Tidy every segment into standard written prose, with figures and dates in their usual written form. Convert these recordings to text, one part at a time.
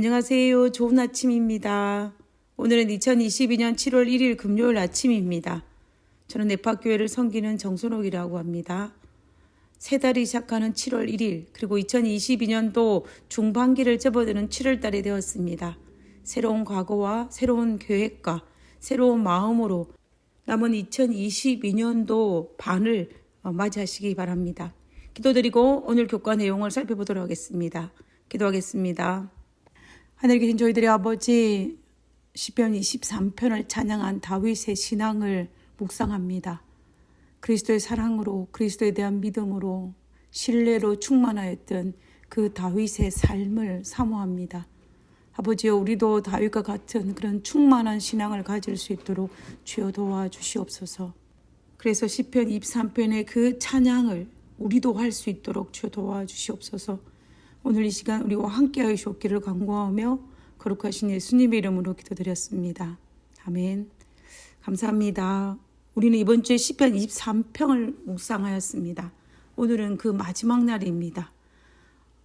안녕하세요. 좋은 아침입니다. 오늘은 2022년 7월 1일 금요일 아침입니다. 저는 네파교회를 섬기는 정선옥이라고 합니다. 새 달이 시작하는 7월 1일 그리고 2022년도 중반기를 접어드는 7월 달이 되었습니다. 새로운 과거와 새로운 계획과 새로운 마음으로 남은 2022년도 반을 맞이하시기 바랍니다. 기도드리고 오늘 교과 내용을 살펴보도록 하겠습니다. 기도하겠습니다. 하늘에 계신 저희들의 아버지, 시편 23편을 찬양한 다윗의 신앙을 묵상합니다. 그리스도의 사랑으로, 그리스도에 대한 믿음으로, 신뢰로 충만하였던 그 다윗의 삶을 사모합니다. 아버지여, 우리도 다윗과 같은 그런 충만한 신앙을 가질 수 있도록 주여 도와주시옵소서. 그래서 시편 23편의 그 찬양을 우리도 할 수 있도록 주여 도와주시옵소서. 오늘 이 시간 우리와 함께하여 주옵기를 간구하며 거룩하신 예수님의 이름으로 기도드렸습니다. 아멘. 감사합니다. 우리는 이번 주에 시편 23편을 묵상하였습니다. 오늘은 그 마지막 날입니다.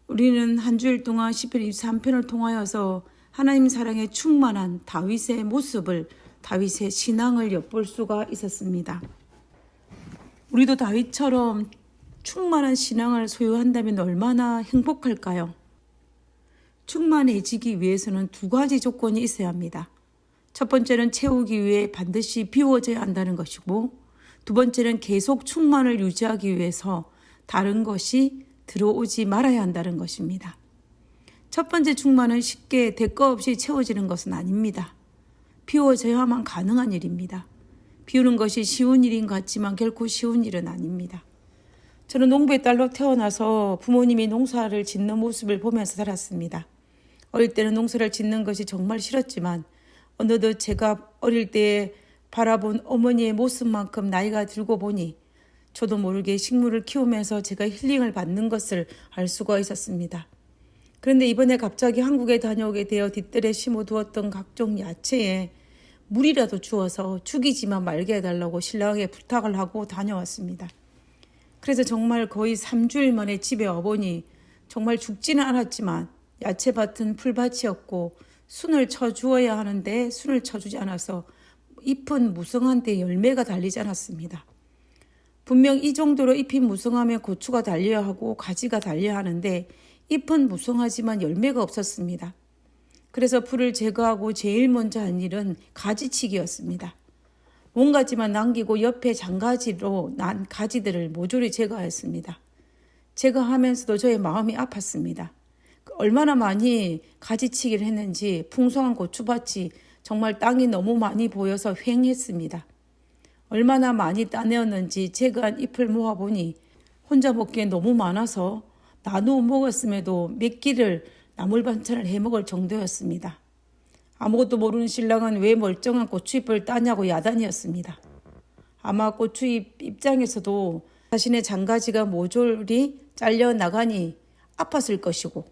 우리는 한 주일 동안 시편 23편을 통하여서 하나님 사랑에 충만한 다윗의 모습을, 다윗의 신앙을 엿볼 수가 있었습니다. 우리도 다윗처럼 충만한 신앙을 소유한다면 얼마나 행복할까요? 충만해지기 위해서는 두 가지 조건이 있어야 합니다. 첫 번째는 채우기 위해 반드시 비워져야 한다는 것이고, 두 번째는 계속 충만을 유지하기 위해서 다른 것이 들어오지 말아야 한다는 것입니다. 첫 번째 충만은 쉽게 대가 없이 채워지는 것은 아닙니다. 비워져야만 가능한 일입니다. 비우는 것이 쉬운 일인 것 같지만 결코 쉬운 일은 아닙니다. 저는 농부의 딸로 태어나서 부모님이 농사를 짓는 모습을 보면서 살았습니다. 어릴 때는 농사를 짓는 것이 정말 싫었지만 어느덧 제가 어릴 때 바라본 어머니의 모습만큼 나이가 들고 보니 저도 모르게 식물을 키우면서 제가 힐링을 받는 것을 알 수가 있었습니다. 그런데 이번에 갑자기 한국에 다녀오게 되어 뒷뜰에 심어두었던 각종 야채에 물이라도 주어서 죽이지만 말게 해달라고 신랑에게 부탁을 하고 다녀왔습니다. 그래서 정말 거의 3주일 만에 집에 와보니 정말 죽지는 않았지만 야채밭은 풀밭이었고 순을 쳐주어야 하는데 순을 쳐주지 않아서 잎은 무성한데 열매가 달리지 않았습니다. 분명 이 정도로 잎이 무성하면 고추가 달려야 하고 가지가 달려야 하는데 잎은 무성하지만 열매가 없었습니다. 그래서 풀을 제거하고 제일 먼저 한 일은 가지치기였습니다. 몸가지만 남기고 옆에 장가지로 난 가지들을 모조리 제거하였습니다. 제거하면서도 저의 마음이 아팠습니다. 얼마나 많이 가지치기를 했는지 풍성한 고추밭이 정말 땅이 너무 많이 보여서 휑했습니다. 얼마나 많이 따내었는지 제거한 잎을 모아보니 혼자 먹기에 너무 많아서 나누어 먹었음에도 몇 끼를 나물 반찬을 해먹을 정도였습니다. 아무것도 모르는 신랑은 왜 멀쩡한 고추잎을 따냐고 야단이었습니다. 아마 고추잎 입장에서도 자신의 장가지가 모조리 잘려나가니 아팠을 것이고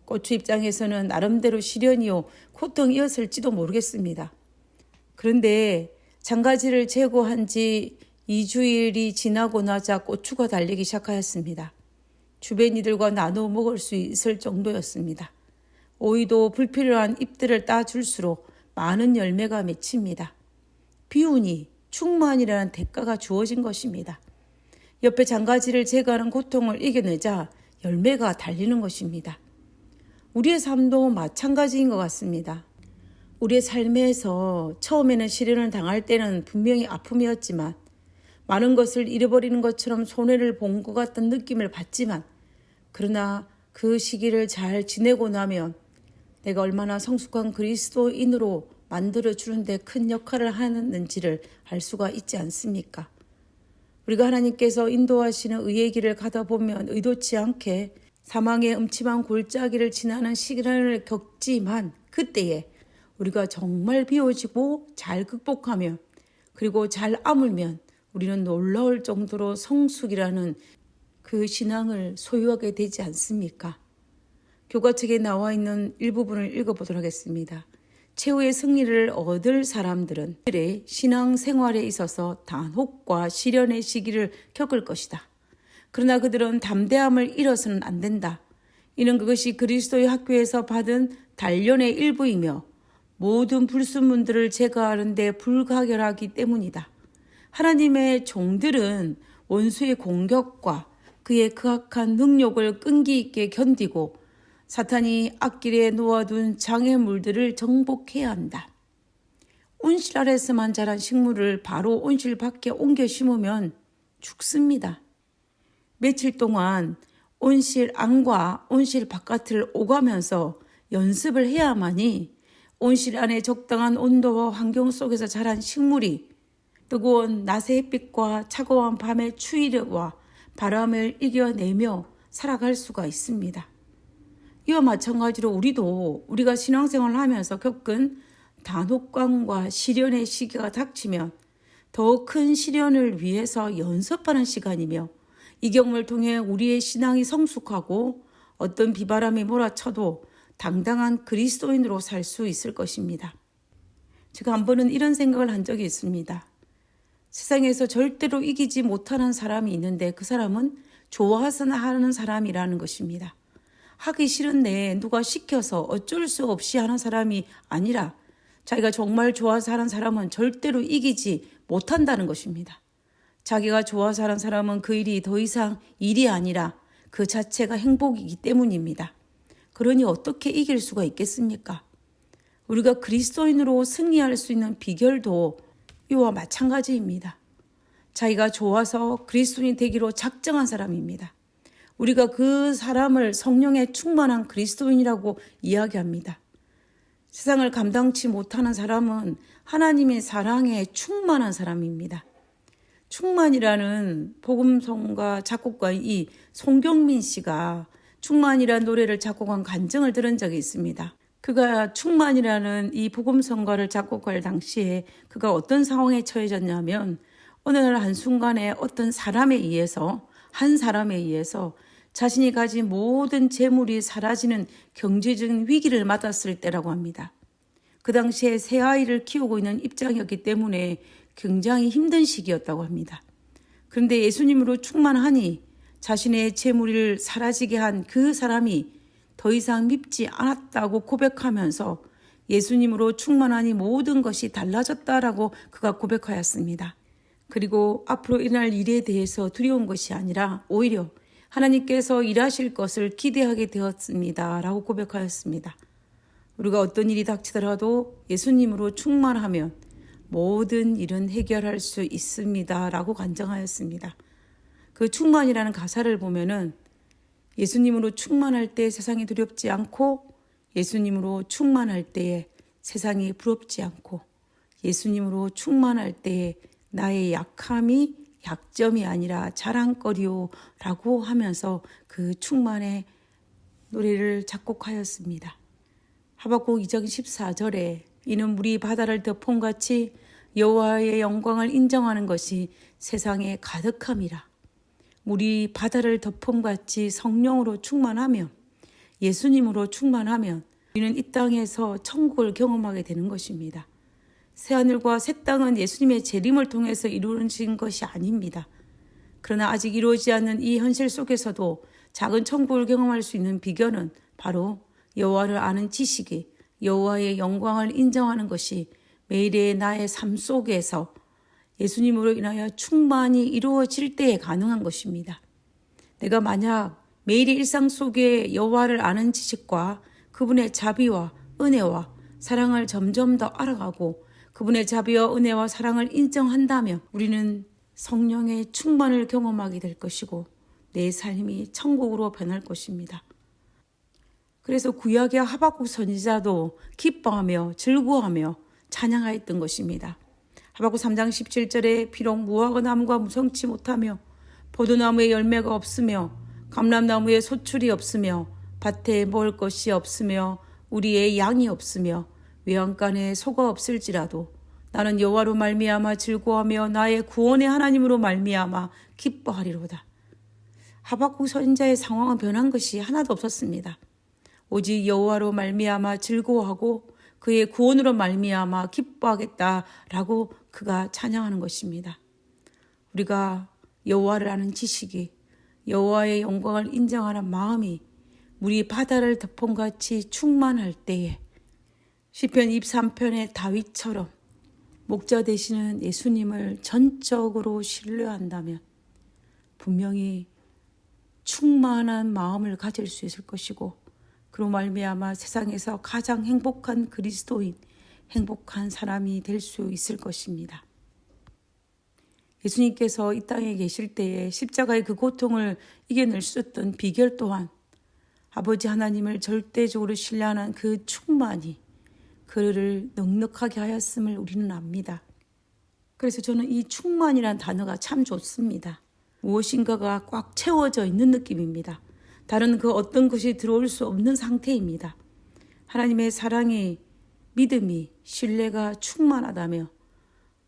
고추 입장에서는 나름대로 시련이요 고통이었을지도 모르겠습니다. 그런데 장가지를 제거한 지 2주일이 지나고 나자 고추가 달리기 시작하였습니다. 주변이들과 나누어 먹을 수 있을 정도였습니다. 오이도 불필요한 잎들을 따줄수록 많은 열매가 맺힙니다. 비우니 충만이라는 대가가 주어진 것입니다. 옆에 장가지를 제거하는 고통을 이겨내자 열매가 달리는 것입니다. 우리의 삶도 마찬가지인 것 같습니다. 우리의 삶에서 처음에는 시련을 당할 때는 분명히 아픔이었지만 많은 것을 잃어버리는 것처럼 손해를 본 것 같은 느낌을 받지만 그러나 그 시기를 잘 지내고 나면 내가 얼마나 성숙한 그리스도인으로 만들어주는데 큰 역할을 하는지를 알 수가 있지 않습니까? 우리가 하나님께서 인도하시는 의의 길을 가다 보면 의도치 않게 사망의 음침한 골짜기를 지나는 시간을 겪지만 그때에 우리가 정말 비워지고 잘 극복하면 그리고 잘 아물면 우리는 놀라울 정도로 성숙이라는 그 신앙을 소유하게 되지 않습니까? 교과책에 나와 있는 일부분을 읽어보도록 하겠습니다. 최후의 승리를 얻을 사람들은 그들의 신앙생활에 있어서 단혹과 시련의 시기를 겪을 것이다. 그러나 그들은 담대함을 잃어서는 안 된다. 이는 그것이 그리스도의 학교에서 받은 단련의 일부이며 모든 불순물들을 제거하는 데 불가결하기 때문이다. 하나님의 종들은 원수의 공격과 그의 극악한 능력을 끈기 있게 견디고 사탄이 앞길에 놓아둔 장애물들을 정복해야 한다. 온실 아래서만 자란 식물을 바로 온실 밖에 옮겨 심으면 죽습니다. 며칠 동안 온실 안과 온실 바깥을 오가면서 연습을 해야만이 온실 안에 적당한 온도와 환경 속에서 자란 식물이 뜨거운 낮의 햇빛과 차가운 밤의 추위와 바람을 이겨내며 살아갈 수가 있습니다. 이와 마찬가지로 우리가 신앙생활을 하면서 겪은 단혹감과 시련의 시기가 닥치면 더 큰 시련을 위해서 연습하는 시간이며 이 경험을 통해 우리의 신앙이 성숙하고 어떤 비바람이 몰아쳐도 당당한 그리스도인으로 살 수 있을 것입니다. 제가 한 번은 이런 생각을 한 적이 있습니다. 세상에서 절대로 이기지 못하는 사람이 있는데 그 사람은 좋아서 하는 사람이라는 것입니다. 하기 싫은데 누가 시켜서 어쩔 수 없이 하는 사람이 아니라 자기가 정말 좋아서 하는 사람은 절대로 이기지 못한다는 것입니다. 자기가 좋아서 하는 사람은 그 일이 더 이상 일이 아니라 그 자체가 행복이기 때문입니다. 그러니 어떻게 이길 수가 있겠습니까? 우리가 그리스도인으로 승리할 수 있는 비결도 이와 마찬가지입니다. 자기가 좋아서 그리스도인이 되기로 작정한 사람입니다. 우리가 그 사람을 성령에 충만한 그리스도인이라고 이야기합니다. 세상을 감당치 못하는 사람은 하나님의 사랑에 충만한 사람입니다. 충만이라는 복음성가 작곡가인 이 송경민 씨가 충만이라는 노래를 작곡한 간증을 들은 적이 있습니다. 그가 충만이라는 이 복음성가를 작곡할 당시에 그가 어떤 상황에 처해졌냐면 어느 날 한순간에 어떤 한 사람에 의해서 자신이 가진 모든 재물이 사라지는 경제적인 위기를 맞았을 때라고 합니다. 그 당시에 새 아이를 키우고 있는 입장이었기 때문에 굉장히 힘든 시기였다고 합니다. 그런데 예수님으로 충만하니 자신의 재물을 사라지게 한 그 사람이 더 이상 밉지 않았다고 고백하면서 예수님으로 충만하니 모든 것이 달라졌다라고 그가 고백하였습니다. 그리고 앞으로 일어날 일에 대해서 두려운 것이 아니라 오히려 하나님께서 일하실 것을 기대하게 되었습니다. 라고 고백하였습니다. 우리가 어떤 일이 닥치더라도 예수님으로 충만하면 모든 일은 해결할 수 있습니다. 라고 간증하였습니다. 그 충만이라는 가사를 보면은 예수님으로 충만할 때 세상이 두렵지 않고 예수님으로 충만할 때에 세상이 부럽지 않고 예수님으로 충만할 때에 나의 약함이 약점이 아니라 자랑거리요 라고 하면서 그 충만의 노래를 작곡하였습니다. 하박국 2장 14절에 이는 물이 바다를 덮음같이 여호와의 영광을 인정하는 것이 세상에 가득함이라. 물이 바다를 덮음같이 성령으로 충만하며 예수님으로 충만하면 우리는 이 땅에서 천국을 경험하게 되는 것입니다. 새하늘과 새 땅은 예수님의 재림을 통해서 이루어진 것이 아닙니다. 그러나 아직 이루어지지 않는 이 현실 속에서도 작은 천국을 경험할 수 있는 비결은 바로 여호와를 아는 지식이 여호와의 영광을 인정하는 것이 매일의 나의 삶 속에서 예수님으로 인하여 충만히 이루어질 때에 가능한 것입니다. 내가 만약 매일의 일상 속에 여호와를 아는 지식과 그분의 자비와 은혜와 사랑을 점점 더 알아가고 그분의 자비와 은혜와 사랑을 인정한다면 우리는 성령의 충만을 경험하게 될 것이고 내 삶이 천국으로 변할 것입니다. 그래서 구약의 하박국 선지자도 기뻐하며 즐거워하며 찬양하였던 것입니다. 하박국 3장 17절에 비록 무화과 나무가 무성치 못하며 포도나무에 열매가 없으며 감람나무에 소출이 없으며 밭에 먹을 것이 없으며 우리의 양이 없으며 외양간에 소가 없을지라도 나는 여호와로 말미암아 즐거워하며 나의 구원의 하나님으로 말미암아 기뻐하리로다. 하박국 선지자의 상황은 변한 것이 하나도 없었습니다. 오직 여호와로 말미암아 즐거워하고 그의 구원으로 말미암아 기뻐하겠다라고 그가 찬양하는 것입니다. 우리가 여호와를 아는 지식이 여호와의 영광을 인정하는 마음이 물이 바다를 덮음같이 충만할 때에 시편 23편의 다윗처럼 목자 되시는 예수님을 전적으로 신뢰한다면 분명히 충만한 마음을 가질 수 있을 것이고, 그로 말미암아 세상에서 가장 행복한 그리스도인, 행복한 사람이 될 수 있을 것입니다. 예수님께서 이 땅에 계실 때에 십자가의 그 고통을 이겨낼 수 있었던 비결 또한 아버지 하나님을 절대적으로 신뢰하는 그 충만이 그를 넉넉하게 하였음을 우리는 압니다. 그래서 저는 이 충만이란 단어가 참 좋습니다. 무엇인가가 꽉 채워져 있는 느낌입니다. 다른 그 어떤 것이 들어올 수 없는 상태입니다. 하나님의 사랑이, 믿음이, 신뢰가 충만하다며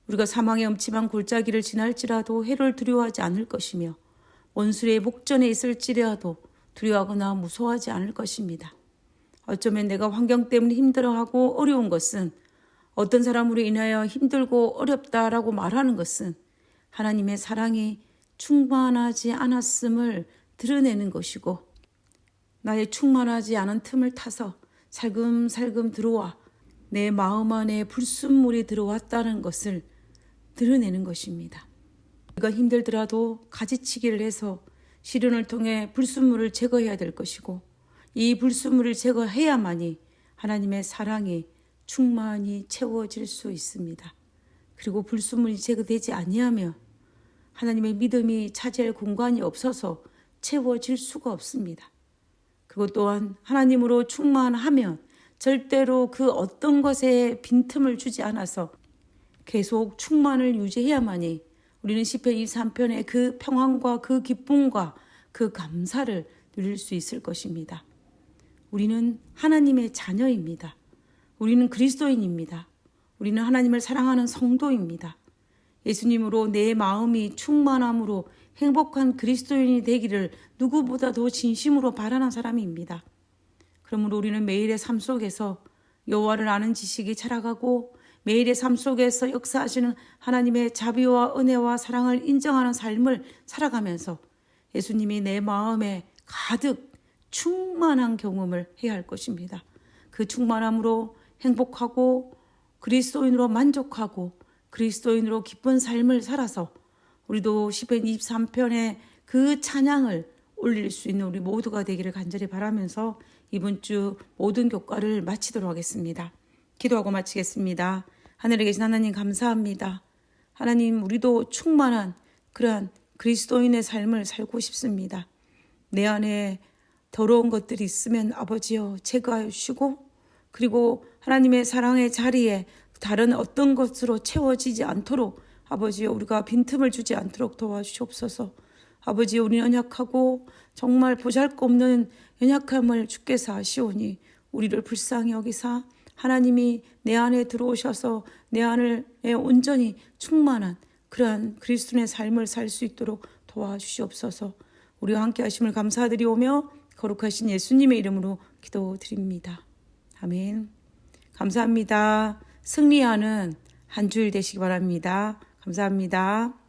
우리가 사망의 음침한 골짜기를 지날지라도 해를 두려워하지 않을 것이며 원수의 목전에 있을지라도 두려워하거나 무서워하지 않을 것입니다. 어쩌면 내가 환경 때문에 힘들어하고 어려운 것은, 어떤 사람으로 인하여 힘들고 어렵다라고 말하는 것은 하나님의 사랑이 충만하지 않았음을 드러내는 것이고, 나의 충만하지 않은 틈을 타서 살금살금 들어와 내 마음 안에 불순물이 들어왔다는 것을 드러내는 것입니다. 우리가 힘들더라도 가지치기를 해서 시련을 통해 불순물을 제거해야 될 것이고, 이 불순물을 제거해야만이 하나님의 사랑이 충만히 채워질 수 있습니다. 그리고 불순물이 제거되지 아니하면 하나님의 믿음이 차지할 공간이 없어서 채워질 수가 없습니다. 그것 또한 하나님으로 충만하면 절대로 그 어떤 것에 빈틈을 주지 않아서 계속 충만을 유지해야만이 우리는 시편 23편의 그 평안과 그 기쁨과 그 감사를 누릴 수 있을 것입니다. 우리는 하나님의 자녀입니다. 우리는 그리스도인입니다. 우리는 하나님을 사랑하는 성도입니다. 예수님으로 내 마음이 충만함으로 행복한 그리스도인이 되기를 누구보다 더 진심으로 바라는 사람입니다. 그러므로 우리는 매일의 삶 속에서 여호와를 아는 지식이 자라가고 매일의 삶 속에서 역사하시는 하나님의 자비와 은혜와 사랑을 인정하는 삶을 살아가면서 예수님이 내 마음에 가득 충만한 경험을 해야 할 것입니다. 그 충만함으로 행복하고 그리스도인으로 만족하고 그리스도인으로 기쁜 삶을 살아서 우리도 시편 23편의 그 찬양을 올릴 수 있는 우리 모두가 되기를 간절히 바라면서 이번 주 모든 교과를 마치도록 하겠습니다. 기도하고 마치겠습니다. 하늘에 계신 하나님 감사합니다. 하나님, 우리도 충만한 그러한 그리스도인의 삶을 살고 싶습니다. 내 안에 더러운 것들이 있으면 아버지여 제거하여 주시고, 그리고 하나님의 사랑의 자리에 다른 어떤 것으로 채워지지 않도록 아버지여 우리가 빈틈을 주지 않도록 도와주시옵소서. 아버지여, 우리는 연약하고 정말 보잘것없는 연약함을 주께서 아시오니 우리를 불쌍히 여기사 하나님이 내 안에 들어오셔서 내 안에 온전히 충만한 그러한 그리스도인의 삶을 살 수 있도록 도와주시옵소서. 우리와 함께 하심을 감사드리오며 거룩하신 예수님의 이름으로 기도드립니다. 아멘. 감사합니다. 승리하는 한 주일 되시기 바랍니다. 감사합니다.